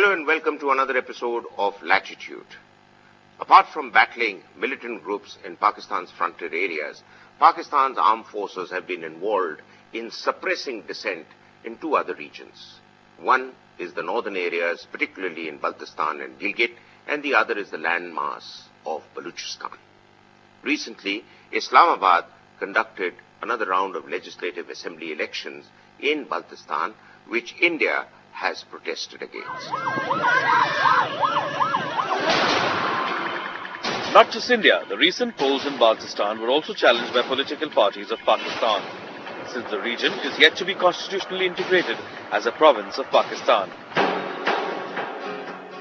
Hello and welcome to another episode of Latitude. Apart from battling militant groups in Pakistan's frontier areas, Pakistan's armed forces have been involved in suppressing dissent in two other regions. One is the northern areas, particularly in Baltistan and Gilgit, and the other is the landmass of Baluchistan. Recently, Islamabad conducted another round of legislative assembly elections in Baltistan, which India has protested against. Not just India, the recent polls in Baltistan were also challenged by political parties of Pakistan, since the region is yet to be constitutionally integrated as a province of Pakistan.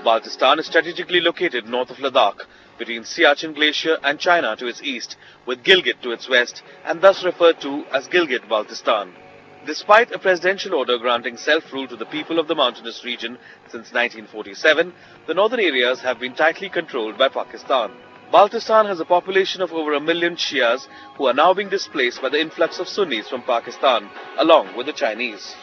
Baltistan is strategically located north of Ladakh, between Siachen Glacier and China to its east, with Gilgit to its west, and thus referred to as Gilgit Baltistan. Despite a presidential order granting self-rule to the people of the mountainous region since 1947, the northern areas have been tightly controlled by Pakistan. Baltistan has a population of over 1 million Shias who are now being displaced by the influx of Sunnis from Pakistan, along with the Chinese.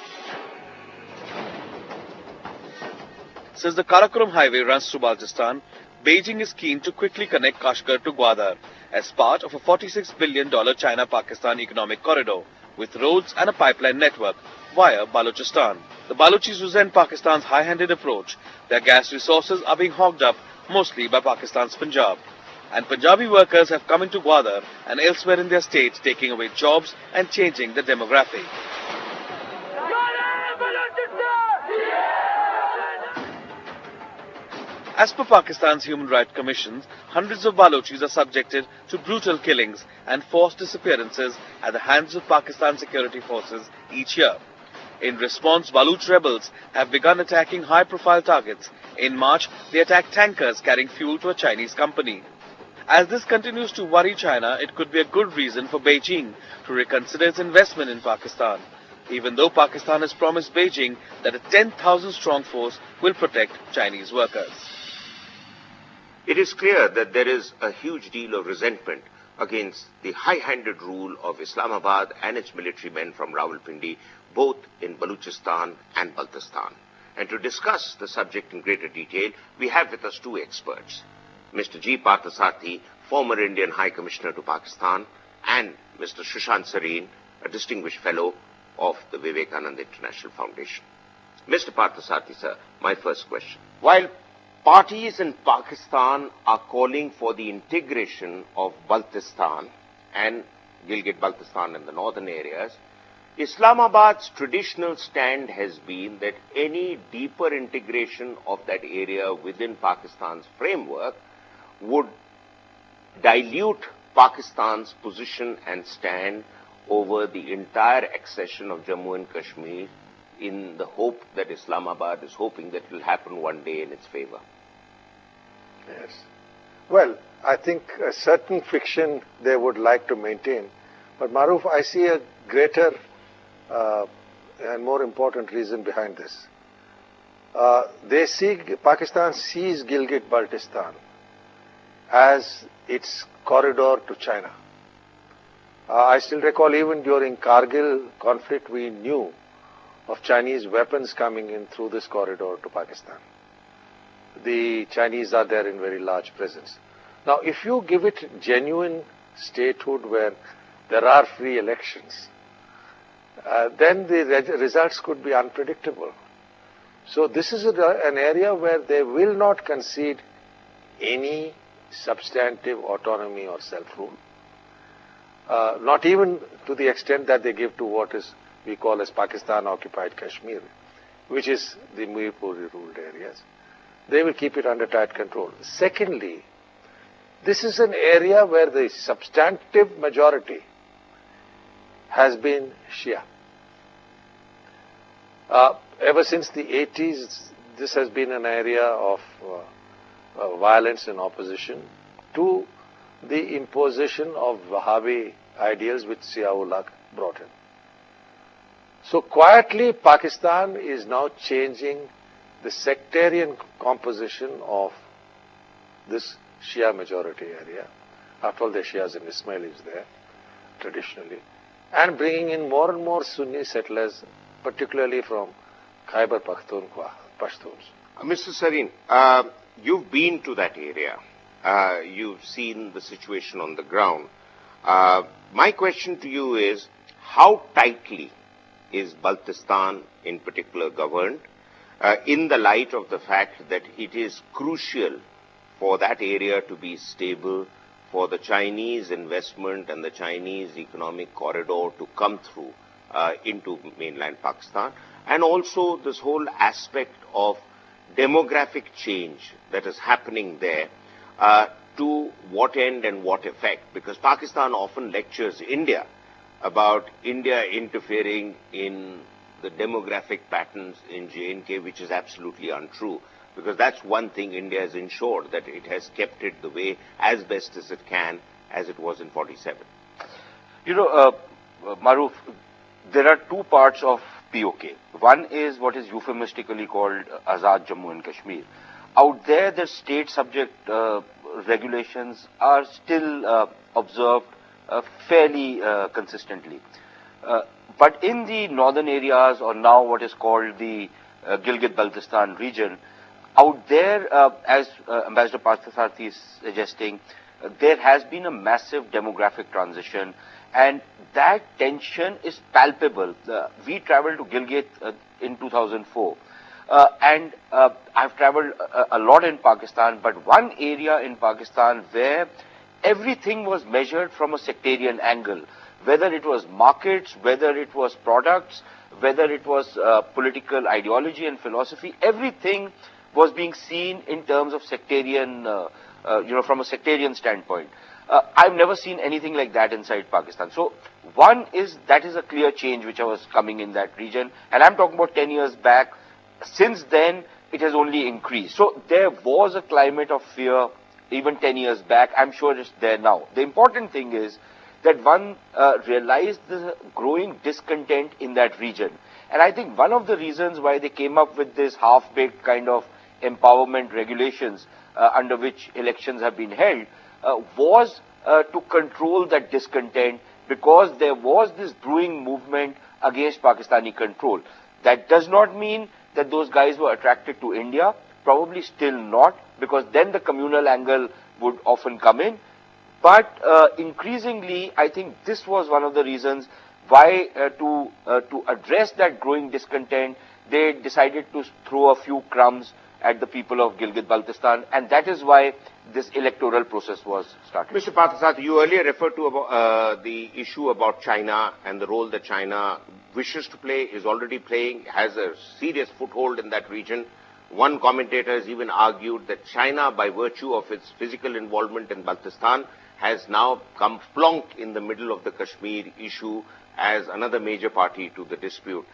Since the Karakoram highway runs through Baltistan, Beijing is keen to quickly connect Kashgar to Gwadar as part of a $46 billion China-Pakistan economic corridor, with roads and a pipeline network via Baluchistan. The Baluchis resent Pakistan's high-handed approach. Their gas resources are being hogged up mostly by Pakistan's Punjab. And Punjabi workers have come into Gwadar and elsewhere in their states, taking away jobs and changing the demographic. As per Pakistan's Human Rights Commissions, hundreds of Baluchis are subjected to brutal killings and forced disappearances at the hands of Pakistan security forces each year. In response, Baluch rebels have begun attacking high-profile targets. In March, they attacked tankers carrying fuel to a Chinese company. As this continues to worry China, it could be a good reason for Beijing to reconsider its investment in Pakistan, even though Pakistan has promised Beijing that a 10,000-strong force will protect Chinese workers. It is clear that there is a huge deal of resentment against the high-handed rule of Islamabad and its military men from Rawalpindi, both in Baluchistan and Baltistan. And to discuss the subject in greater detail, we have with us two experts, Mr. G Parthasarathy, former Indian High Commissioner to Pakistan, and Mr. Sushant Sareen, a distinguished fellow of the Vivekananda International Foundation. Mr. Parthasarathy, sir, my first question. While parties in Pakistan are calling for the integration of Baltistan and Gilgit Baltistan and the northern areas, Islamabad's traditional stand has been that any deeper integration of that area within Pakistan's framework would dilute Pakistan's position and stand over the entire accession of Jammu and Kashmir, in the hope that Islamabad is hoping that it will happen one day in its favor. Yes. Well, I think a certain friction they would like to maintain. But Maruf, I see a greater and more important reason behind this. Pakistan sees Gilgit Baltistan as its corridor to China. I still recall even during Kargil conflict, we knew of Chinese weapons coming in through this corridor to Pakistan. The Chinese are there in very large presence. Now, if you give it genuine statehood where there are free elections, then the results could be unpredictable. So this is an area where they will not concede any substantive autonomy or self-rule, not even to the extent that they give to what is we call as Pakistan-occupied Kashmir, which is the Mirpuri-ruled areas. They will keep it under tight control. Secondly, this is an area where the substantive majority has been Shia. Ever since the 80s, this has been an area of violence and opposition to the imposition of Wahhabi ideals which Zia-ul-Haq brought in. So quietly, Pakistan is now changing the sectarian composition of this Shia majority area. After all, the Shias and Ismailis there, traditionally, and bringing in more and more Sunni settlers, particularly from Khyber Pakhtunkhwa, Pashtuns. Mr. Sareen, you've been to that area. You've seen the situation on the ground. My question to you is, how tightly is Baltistan in particular governed, in the light of the fact that it is crucial for that area to be stable, for the Chinese investment and the Chinese economic corridor to come through into mainland Pakistan, and also this whole aspect of demographic change that is happening there, to what end and what effect? Because Pakistan often lectures India about India interfering in the demographic patterns in J&K, which is absolutely untrue. Because that's one thing India has ensured, that it has kept it the way, as best as it can, as it was in 47. You know, Maruf, there are two parts of PoK. One is what is euphemistically called Azad Jammu and Kashmir. Out there, the state subject regulations are still observed fairly consistently. But in the northern areas, or now what is called the Gilgit Baltistan region, out there, as Ambassador Parthasarathy is suggesting, there has been a massive demographic transition, and that tension is palpable. We traveled to Gilgit in 2004, and I've traveled a lot in Pakistan, but one area in Pakistan where everything was measured from a sectarian angle, whether it was markets, whether it was products, whether it was political ideology and philosophy, everything was being seen in terms of sectarian, from a sectarian standpoint. I've never seen anything like that inside Pakistan. So one is, that is a clear change which was coming in that region, and I'm talking about 10 years back. Since then, it has only increased. So there was a climate of fear even 10 years back. I'm sure it's there now. The important thing is that one realized the growing discontent in that region. And I think one of the reasons why they came up with this half-baked kind of empowerment regulations under which elections have been held was to control that discontent, because there was this brewing movement against Pakistani control. That does not mean that those guys were attracted to India, probably still not, because then the communal angle would often come in. But increasingly, I think this was one of the reasons why to address that growing discontent, they decided to throw a few crumbs at the people of Gilgit Baltistan, and that is why this electoral process was started. Mr. Parthasarathy, you earlier referred to the issue about China and the role that China wishes to play, is already playing, has a serious foothold in that region. One commentator has even argued that China, by virtue of its physical involvement in Baltistan, has now come plonk in the middle of the Kashmir issue as another major party to the dispute.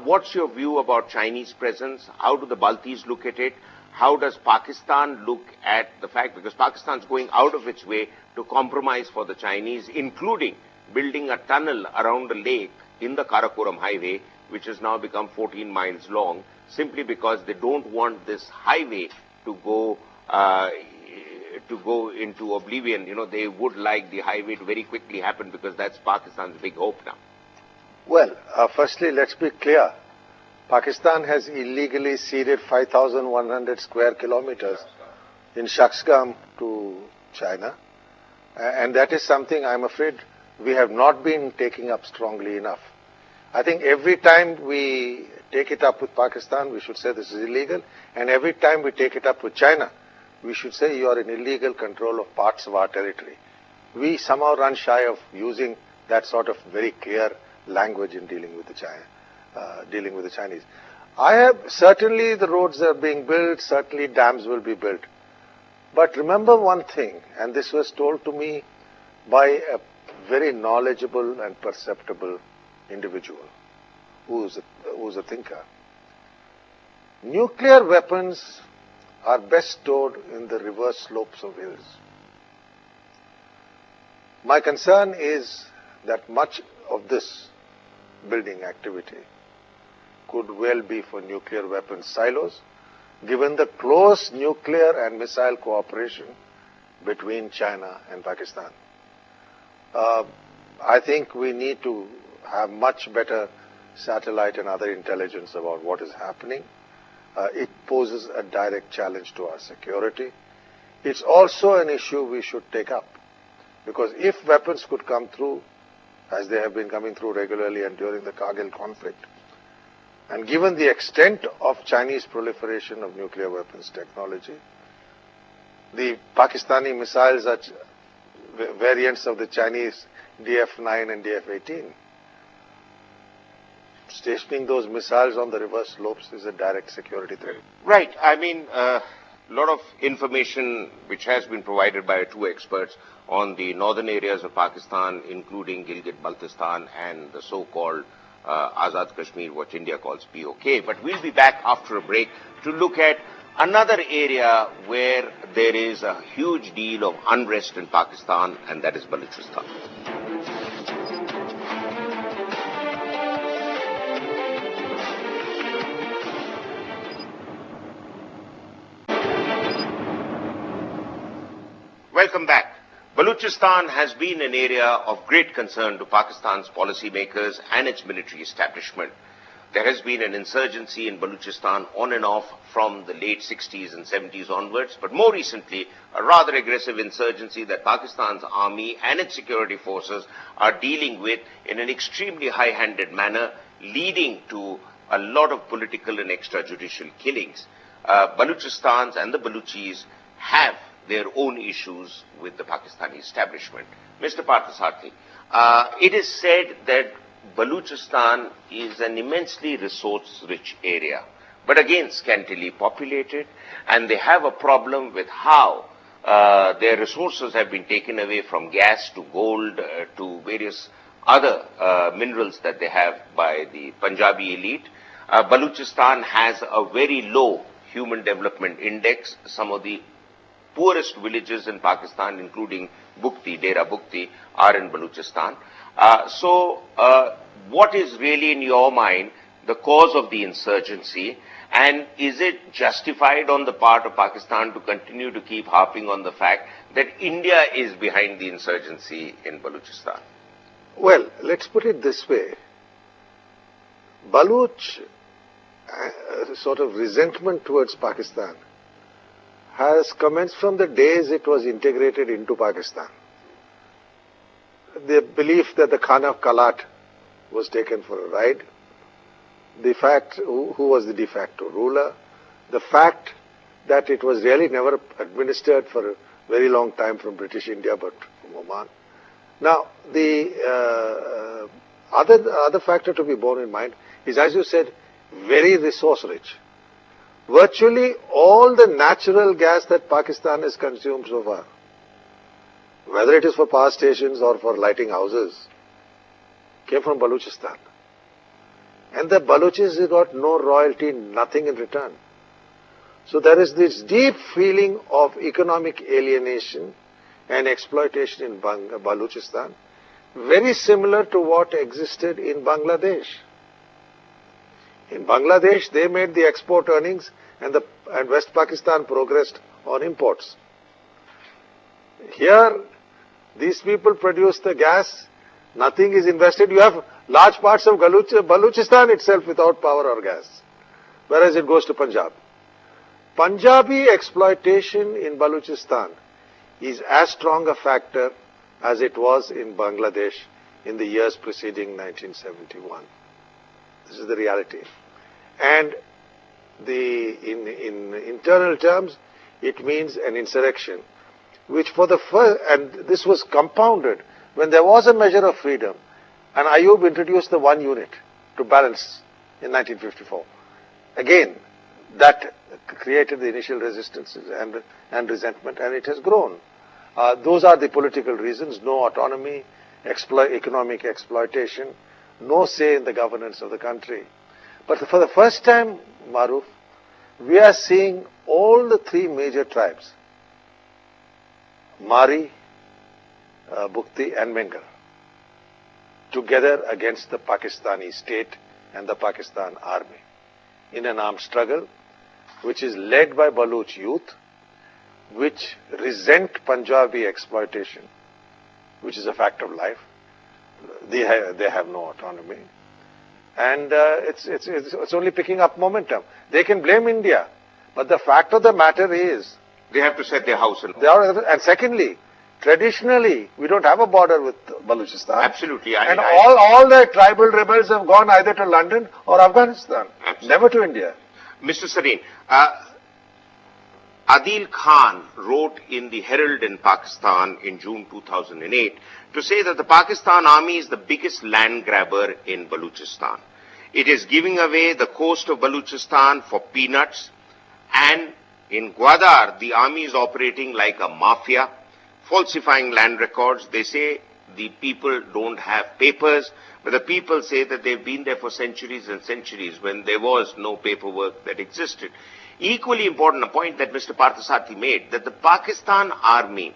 What's your view about Chinese presence? How do the Baltis look at it? How does Pakistan look at the fact, because Pakistan's going out of its way to compromise for the Chinese, including building a tunnel around a lake in the Karakoram highway, which has now become 14 miles long, simply because they don't want this highway to go into oblivion. You know, they would like the highway to very quickly happen, because that's Pakistan's big hope now. Well, firstly, let's be clear. Pakistan has illegally ceded 5,100 square kilometers in Shaksgam to China. And that is something I'm afraid we have not been taking up strongly enough. I think every time we take it up with Pakistan, we should say this is illegal. And every time we take it up with China, we should say you are in illegal control of parts of our territory. We somehow run shy of using that sort of very clear language in dealing with the Chinese. Certainly the roads are being built, certainly dams will be built. But remember one thing, and this was told to me by a very knowledgeable and perceptible individual who is a thinker. Nuclear weapons are best stored in the reverse slopes of hills. My concern is that much of this building activity could well be for nuclear weapons silos, given the close nuclear and missile cooperation between China and Pakistan. I think we need to have much better satellite and other intelligence about what is happening. it poses a direct challenge to our security. It's also an issue we should take up, because if weapons could come through, as they have been coming through regularly and during the Kargil conflict, and given the extent of Chinese proliferation of nuclear weapons technology, the Pakistani missiles are variants of the Chinese DF-9 and DF-18. Stationing those missiles on the reverse slopes is a direct security threat. Right. I mean, a lot of information which has been provided by two experts on the northern areas of Pakistan, including Gilgit Baltistan and the so-called Azad Kashmir, what India calls PoK. But we'll be back after a break to look at another area where there is a huge deal of unrest in Pakistan, and that is Baluchistan. Welcome back. Baluchistan has been an area of great concern to Pakistan's policymakers and its military establishment. There has been an insurgency in Baluchistan on and off from the late 60s and 70s onwards, but more recently, a rather aggressive insurgency that Pakistan's army and its security forces are dealing with in an extremely high-handed manner, leading to a lot of political and extrajudicial killings. Baluchistans and the Baluchis have their own issues with the Pakistani establishment. Mr. Parthasarathy, it is said that Baluchistan is an immensely resource-rich area, but again scantily populated, and they have a problem with how their resources have been taken away, from gas to gold to various other minerals that they have by the Punjabi elite. Baluchistan has a very low human development index. Some of the poorest villages in Pakistan, including Bukti, Dera Bukti, are in Baluchistan. What is really in your mind the cause of the insurgency, and is it justified on the part of Pakistan to continue to keep harping on the fact that India is behind the insurgency in Baluchistan? Well, let's put it this way. Baluch sort of resentment towards Pakistan has commenced from the days it was integrated into Pakistan. The belief that the Khan of Kalat was taken for a ride, the fact who was the de facto ruler, the fact that it was really never administered for a very long time from British India but from Oman. Now, the other factor to be borne in mind is, as you said, very resource rich. Virtually all the natural gas that Pakistan has consumed so far, whether it is for power stations or for lighting houses, came from Baluchistan. And the Baluchis got no royalty, nothing in return. So there is this deep feeling of economic alienation and exploitation in Baluchistan, very similar to what existed in Bangladesh. In Bangladesh, they made the export earnings, and West Pakistan progressed on imports. Here, these people produce the gas, nothing is invested. You have large parts of Baluchistan itself without power or gas, whereas it goes to Punjab. Punjabi exploitation in Baluchistan is as strong a factor as it was in Bangladesh in the years preceding 1971. This is the reality. And in internal terms, it means an insurrection, which for the first, and this was compounded when there was a measure of freedom, and Ayub introduced the one unit to balance in 1954. Again, that created the initial resistances and resentment, and it has grown. Those are the political reasons: no autonomy, economic exploitation, no say in the governance of the country. But for the first time, Maruf, we are seeing all the three major tribes, Mari, Bukti and Mengal, together against the Pakistani state and the Pakistan army in an armed struggle which is led by Baluch youth, which resent Punjabi exploitation, which is a fact of life. They have no autonomy. and it's only picking up momentum. They can blame India, but the fact of the matter is they have to set their house in order. And secondly, traditionally, we don't have a border with Baluchistan. Absolutely. All the tribal rebels have gone either to London or Afghanistan, never to India. Mr. Sareen, Adil Khan wrote in the Herald in Pakistan in June 2008 to say that the Pakistan army is the biggest land grabber in Baluchistan. It is giving away the coast of Baluchistan for peanuts, and in Gwadar, the army is operating like a mafia, falsifying land records. They say the people don't have papers, but the people say that they've been there for centuries and centuries when there was no paperwork that existed. Equally important, a point that Mr. Parthasarathy made, that the Pakistan army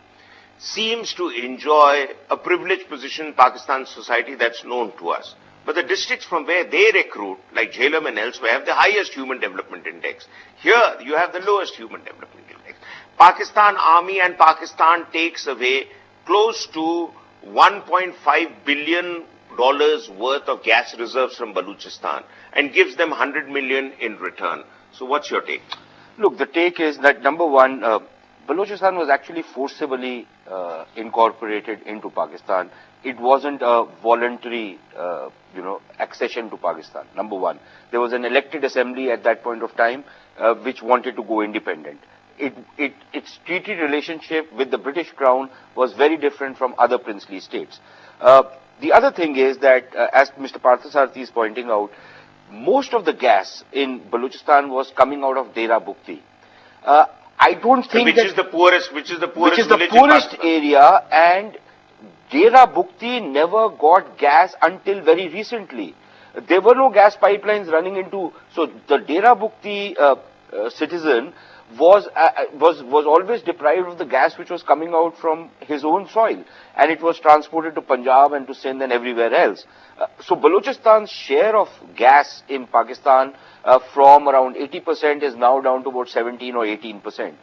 seems to enjoy a privileged position in Pakistan society that's known to us. But the districts from where they recruit, like Jhelum and elsewhere, have the highest human development index. Here, you have the lowest human development index. Pakistan army and Pakistan takes away close to $1.5 billion worth of gas reserves from Baluchistan and gives them 100 million in return. So what's your take? Look, the take is that, number one, Baluchistan was actually forcibly incorporated into Pakistan. It wasn't a voluntary, accession to Pakistan, number one. There was an elected assembly at that point of time which wanted to go independent. Its treaty relationship with the British Crown was very different from other princely states. The other thing is that, as Mr. Parthasarathy is pointing out, most of the gas in Baluchistan was coming out of Dera Bukti. I don't think which is the poorest area, and Dera Bukti never got gas until very recently. There were no gas pipelines running into, so the Dera Bukti citizen was always deprived of the gas which was coming out from his own soil, and it was transported to Punjab and to Sindh and everywhere else. So Balochistan's share of gas in Pakistan from around 80% is now down to about 17 or 18%.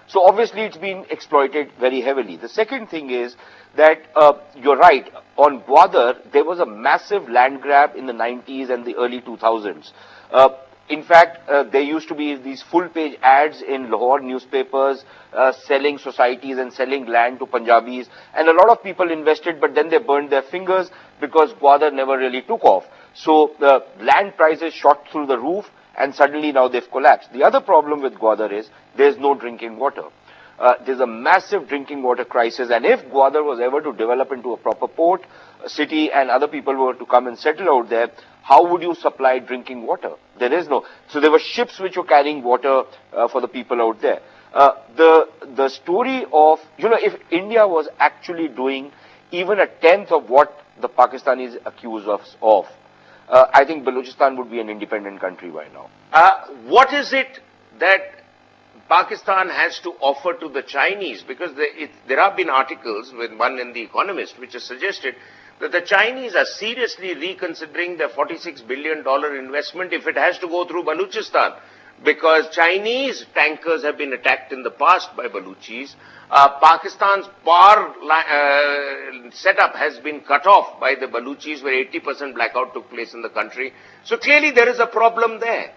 So obviously it's been exploited very heavily. The second thing is that you're right, on Gwadar there was a massive land grab in the 90s and the early 2000s. In fact, there used to be these full-page ads in Lahore newspapers selling societies and selling land to Punjabis, and a lot of people invested, but then they burned their fingers because Gwadar never really took off. So the land prices shot through the roof, and suddenly now they've collapsed. The other problem with Gwadar is there's no drinking water. There's a massive drinking water crisis, and if Gwadar was ever to develop into a proper port city and other people were to come and settle out there, how would you supply drinking water? There is no. So there were ships which were carrying water for the people out there. The story of, if India was actually doing even a tenth of what the Pakistanis accuse us of, I think Balochistan would be an independent country by now. What is it that Pakistan has to offer to the Chinese? Because there have been articles, with one in The Economist, which has suggested that the Chinese are seriously reconsidering their $46 billion investment if it has to go through Baluchistan. Because Chinese tankers have been attacked in the past by Baluchis. Pakistan's power setup has been cut off by the Baluchis, where 80% blackout took place in the country. So clearly there is a problem there.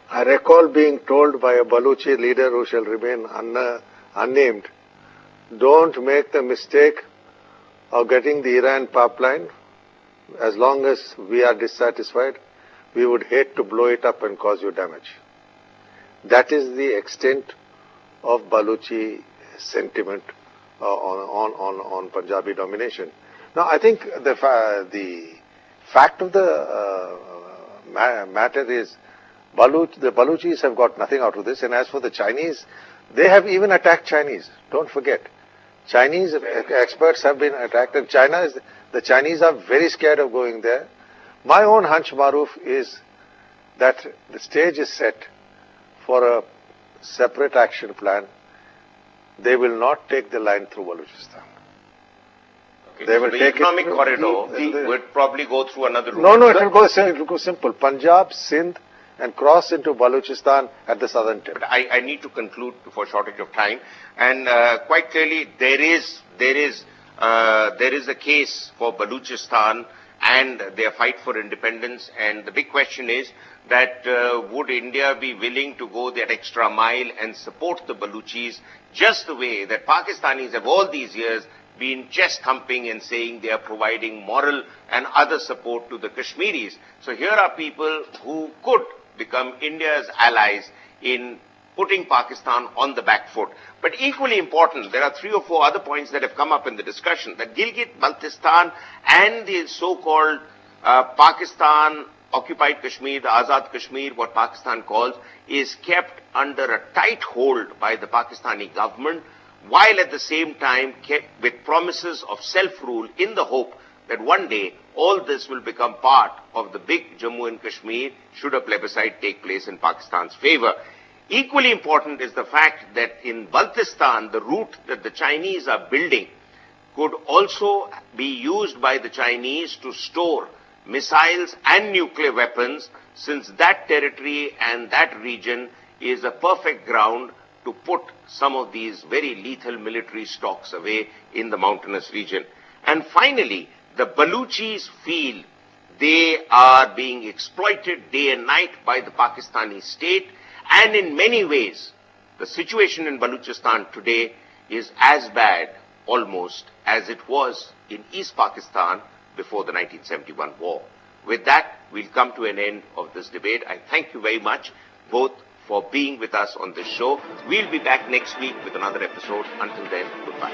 I recall being told by a Baluchi leader who shall remain unnamed, don't make the mistake of getting the Iran pipeline. As long as we are dissatisfied, we would hate to blow it up and cause you damage. That is the extent of Baluchi sentiment on Punjabi domination. Now, I think the fact of the matter is the Baluchis have got nothing out of this, and as for the Chinese, they have even attacked Chinese. Don't forget, Chinese experts have been attacked, and the Chinese are very scared of going there. My own hunch, Maruf, is that the stage is set for a separate action plan. They will not take the line through Baluchistan. Okay, they will take economic corridor would probably go through another route. No, it will go simple. Punjab, Sindh, and cross into Baluchistan at the southern tip. But I need to conclude for shortage of time, and quite clearly there is a case for Baluchistan and their fight for independence. And the big question is that would India be willing to go that extra mile and support the Baluchis just the way that Pakistanis have all these years been chest thumping and saying they are providing moral and other support to the Kashmiris. So here are people who could become India's allies in putting Pakistan on the back foot. But equally important, there are 3 or 4 other points that have come up in the discussion. That Gilgit Baltistan and the so-called Pakistan occupied Kashmir, the Azad Kashmir, what Pakistan calls, is kept under a tight hold by the Pakistani government, while at the same time kept with promises of self-rule in the hope that one day all this will become part of the big Jammu and Kashmir should a plebiscite take place in Pakistan's favor. Equally important is the fact that in Baltistan, the route that the Chinese are building could also be used by the Chinese to store missiles and nuclear weapons, since that territory and that region is a perfect ground to put some of these very lethal military stocks away in the mountainous region. And finally, the Baluchis feel they are being exploited day and night by the Pakistani state, and in many ways, the situation in Baluchistan today is as bad, almost, as it was in East Pakistan before the 1971 war. With that, we'll come to an end of this debate. I thank you very much, both for being with us on this show. We'll be back next week with another episode. Until then, goodbye.